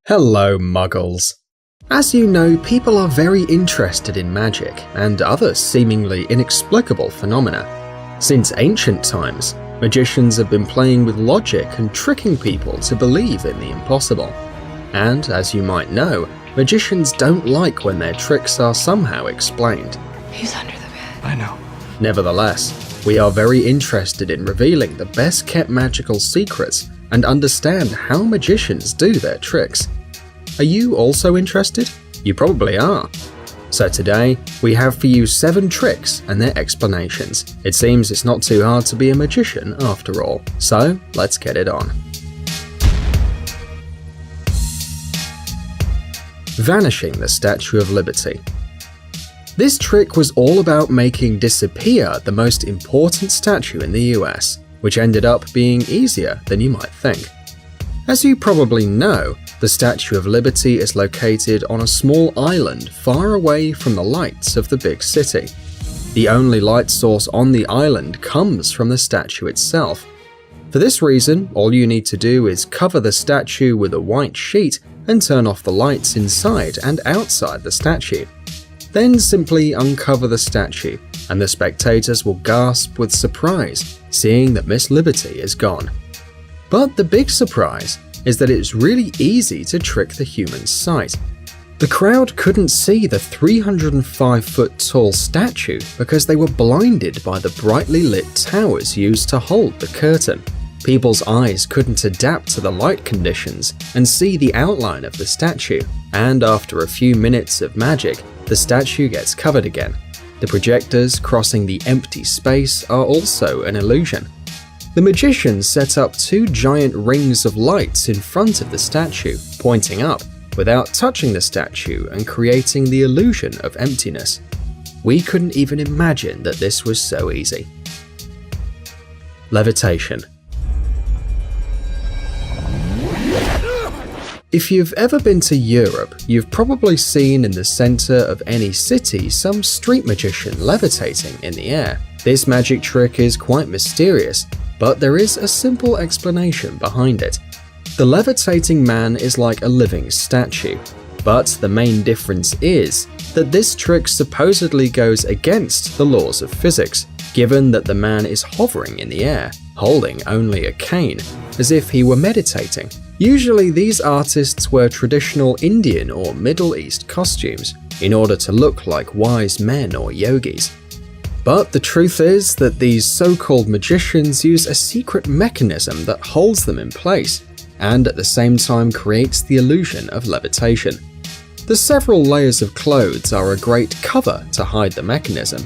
Hello, Muggles. As you know, people are very interested in magic and other seemingly inexplicable phenomena. Since ancient times, magicians have been playing with logic and tricking people to believe in the impossible. And, as you might know, magicians don't like when their tricks are somehow explained. He's under the bed. I know. Nevertheless, we are very interested in revealing the best-kept magical secrets and understand how magicians do their tricks. Are you also interested? You probably are. So today, we have for you 7 tricks and their explanations. It seems it's not too hard to be a magician after all. So, let's get it on. Vanishing the Statue of Liberty. This trick was all about making disappear the most important statue in the US, which ended up being easier than you might think. As you probably know, the Statue of Liberty is located on a small island far away from the lights of the big city. The only light source on the island comes from the statue itself. For this reason, all you need to do is cover the statue with a white sheet and turn off the lights inside and outside the statue. Then simply uncover the statue, and the spectators will gasp with surprise, seeing that Miss Liberty is gone. But the big surprise is that it's really easy to trick the human sight. The crowd couldn't see the 305-foot tall statue because they were blinded by the brightly lit towers used to hold the curtain. People's eyes couldn't adapt to the light conditions and see the outline of the statue, and after a few minutes of magic, the statue gets covered again. The projectors crossing the empty space are also an illusion. The magician set up 2 giant rings of lights in front of the statue, pointing up, without touching the statue and creating the illusion of emptiness. We couldn't even imagine that this was so easy. Levitation. If you've ever been to Europe, you've probably seen in the center of any city some street magician levitating in the air. This magic trick is quite mysterious, but there is a simple explanation behind it. The levitating man is like a living statue, but the main difference is that this trick supposedly goes against the laws of physics, given that the man is hovering in the air, holding only a cane, as if he were meditating. Usually these artists wear traditional Indian or Middle East costumes in order to look like wise men or yogis. But the truth is that these so-called magicians use a secret mechanism that holds them in place, and at the same time creates the illusion of levitation. The several layers of clothes are a great cover to hide the mechanism.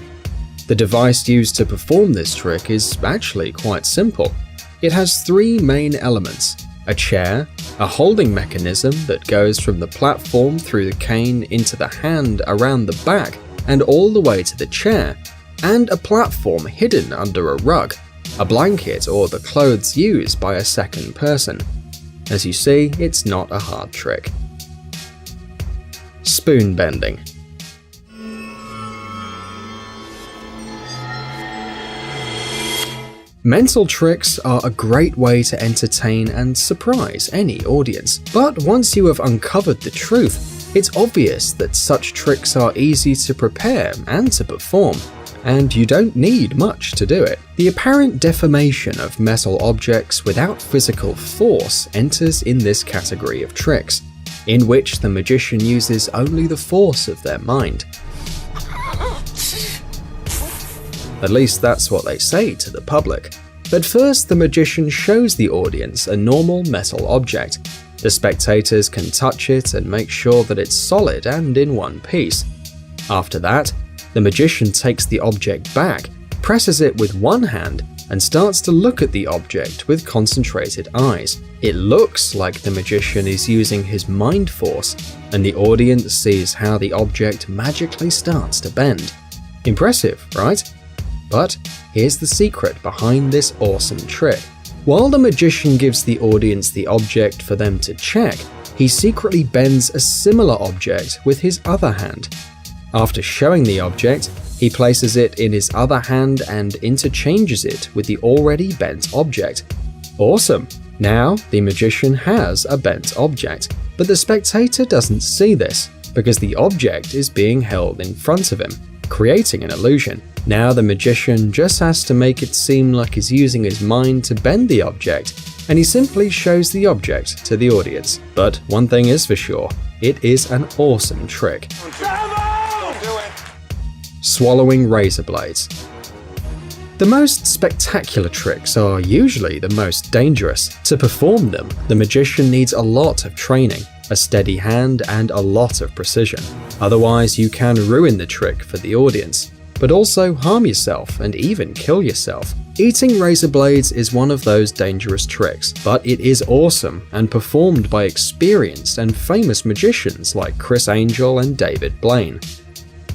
The device used to perform this trick is actually quite simple. It has 3 main elements: a chair, a holding mechanism that goes from the platform through the cane into the hand around the back and all the way to the chair, and a platform hidden under a rug, a blanket, or the clothes used by a second person. As you see, it's not a hard trick. Spoon bending. Mental tricks are a great way to entertain and surprise any audience, but once you have uncovered the truth, it's obvious that such tricks are easy to prepare and to perform, and you don't need much to do it. The apparent deformation of metal objects without physical force enters in this category of tricks, in which the magician uses only the force of their mind. At least that's what they say to the public. But first, the magician shows the audience a normal metal object. The spectators can touch it and make sure that it's solid and in one piece. After that, the magician takes the object back, presses it with one hand, and starts to look at the object with concentrated eyes. It looks like the magician is using his mind force, and the audience sees how the object magically starts to bend. Impressive, right? But here's the secret behind this awesome trick. While the magician gives the audience the object for them to check, he secretly bends a similar object with his other hand. After showing the object, he places it in his other hand and interchanges it with the already bent object. Awesome! Now the magician has a bent object, But the spectator doesn't see this, because the object is being held in front of him, creating an illusion. Now the magician just has to make it seem like he's using his mind to bend the object, and he simply shows the object to the audience. But one thing is for sure, it is an awesome trick. Swallowing razor blades. The most spectacular tricks are usually the most dangerous. To perform them, the magician needs a lot of training, a steady hand, and a lot of precision. Otherwise, you can ruin the trick for the audience, but also harm yourself and even kill yourself. Eating razor blades is one of those dangerous tricks, but it is awesome and performed by experienced and famous magicians like Criss Angel and David Blaine.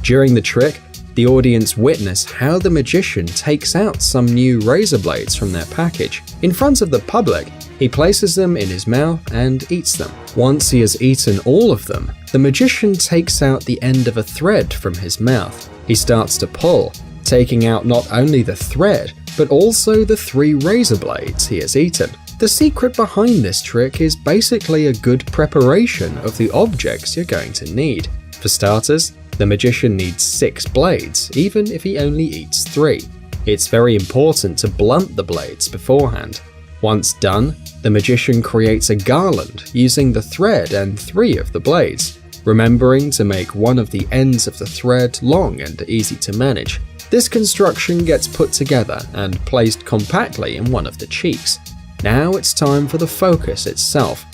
During the trick, the audience witness how the magician takes out some new razor blades from their package. In front of the public, he places them in his mouth and eats them. Once he has eaten all of them, the magician takes out the end of a thread from his mouth. He starts to pull, taking out not only the thread, but also the 3 razor blades he has eaten. The secret behind this trick is basically a good preparation of the objects you're going to need. For starters, the magician needs 6 blades, even if he only eats 3. It's very important to blunt the blades beforehand. Once done, the magician creates a garland using the thread and 3 of the blades, remembering to make one of the ends of the thread long and easy to manage. This construction gets put together and placed compactly in one of the cheeks. Now it's time for the focus itself.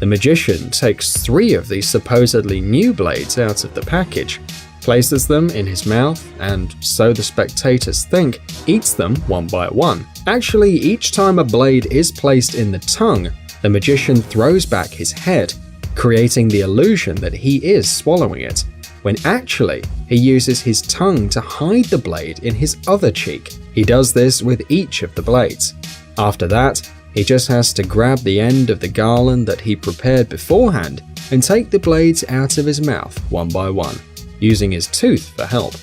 The magician takes 3 of these supposedly new blades out of the package, places them in his mouth, and, so the spectators think, eats them one by one. Actually, each time a blade is placed in the tongue, the magician throws back his head, creating the illusion that he is swallowing it, when actually he uses his tongue to hide the blade in his other cheek. He does this with each of the blades. After that, he just has to grab the end of the garland that he prepared beforehand and take the blades out of his mouth one by one, using his tooth for help.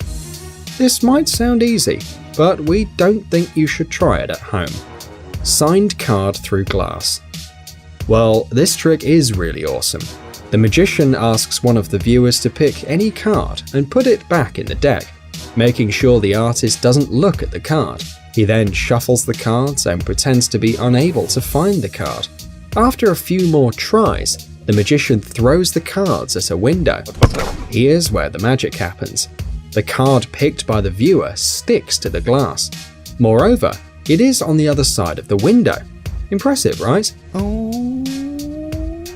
This might sound easy, but we don't think you should try it at home. Signed card through glass. Well, this trick is really awesome. The magician asks one of the viewers to pick any card and put it back in the deck, making sure the artist doesn't look at the card. He then shuffles the cards and pretends to be unable to find the card. After a few more tries, the magician throws the cards at a window. Here's where the magic happens. The card picked by the viewer sticks to the glass. Moreover, it is on the other side of the window. Impressive, right? Oh,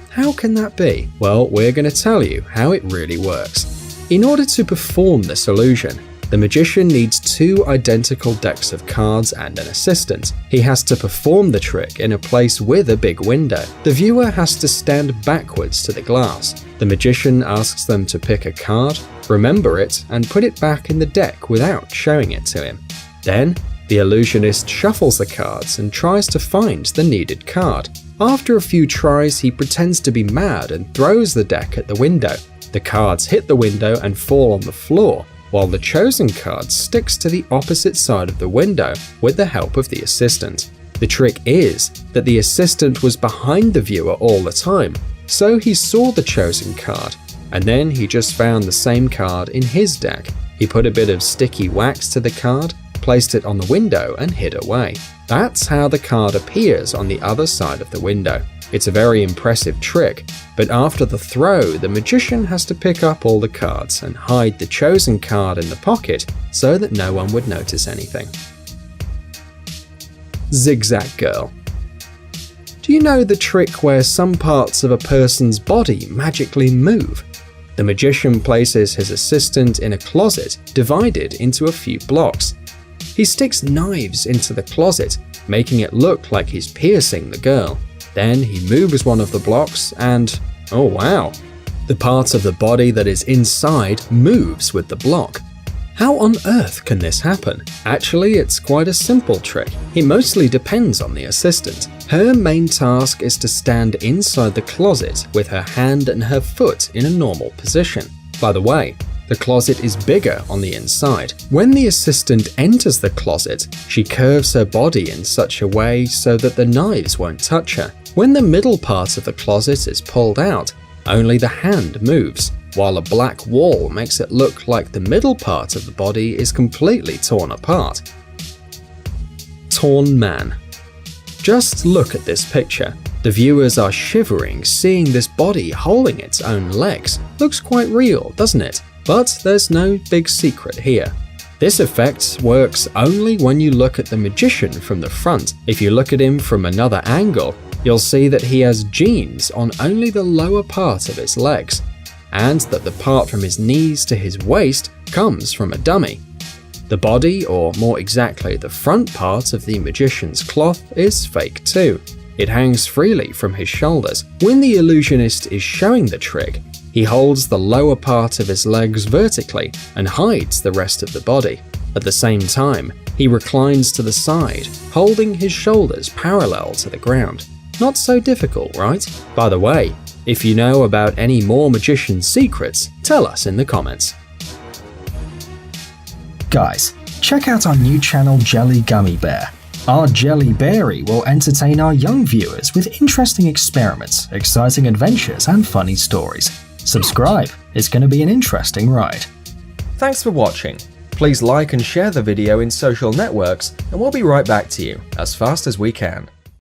how can that be? Well, we're going to tell you how it really works. In order to perform this illusion, the magician needs 2 identical decks of cards and an assistant. He has to perform the trick in a place with a big window. The viewer has to stand backwards to the glass. The magician asks them to pick a card, remember it, and put it back in the deck without showing it to him. Then, the illusionist shuffles the cards and tries to find the needed card. After a few tries, he pretends to be mad and throws the deck at the window. The cards hit the window and fall on the floor, while the chosen card sticks to the opposite side of the window with the help of the assistant. The trick is that the assistant was behind the viewer all the time, so he saw the chosen card, and then he just found the same card in his deck. He put a bit of sticky wax to the card, placed it on the window, and hid away. That's how the card appears on the other side of the window. It's a very impressive trick, but after the throw, the magician has to pick up all the cards and hide the chosen card in the pocket so that no one would notice anything. Zigzag Girl. Do you know the trick where some parts of a person's body magically move? The magician places his assistant in a closet divided into a few blocks. He sticks knives into the closet, making it look like he's piercing the girl. Then he moves one of the blocks and, oh wow, the part of the body that is inside moves with the block. How on earth can this happen? Actually, it's quite a simple trick. It mostly depends on the assistant. Her main task is to stand inside the closet with her hand and her foot in a normal position. By the way, the closet is bigger on the inside. When the assistant enters the closet, she curves her body in such a way so that the knives won't touch her. When the middle part of the closet is pulled out, only the hand moves, while a black wall makes it look like the middle part of the body is completely torn apart. Torn man. Just look at this picture. The viewers are shivering seeing this body holding its own legs. Looks quite real, doesn't it? But there's no big secret here. This effect works only when you look at the magician from the front. If you look at him from another angle, you'll see that he has jeans on only the lower part of his legs, and that the part from his knees to his waist comes from a dummy. The body, or more exactly the front part of the magician's cloth, is fake too. It hangs freely from his shoulders. When the illusionist is showing the trick, he holds the lower part of his legs vertically and hides the rest of the body. At the same time, he reclines to the side, holding his shoulders parallel to the ground. Not so difficult, right? By the way, if you know about any more magician secrets, tell us in the comments. Guys, check out our new channel Jelly Gummy Bear. Our Jelly Berry will entertain our young viewers with interesting experiments, exciting adventures, and funny stories. Subscribe, it's going to be an interesting ride. Thanks for watching. Please like and share the video in social networks, and we'll be right back to you as fast as we can.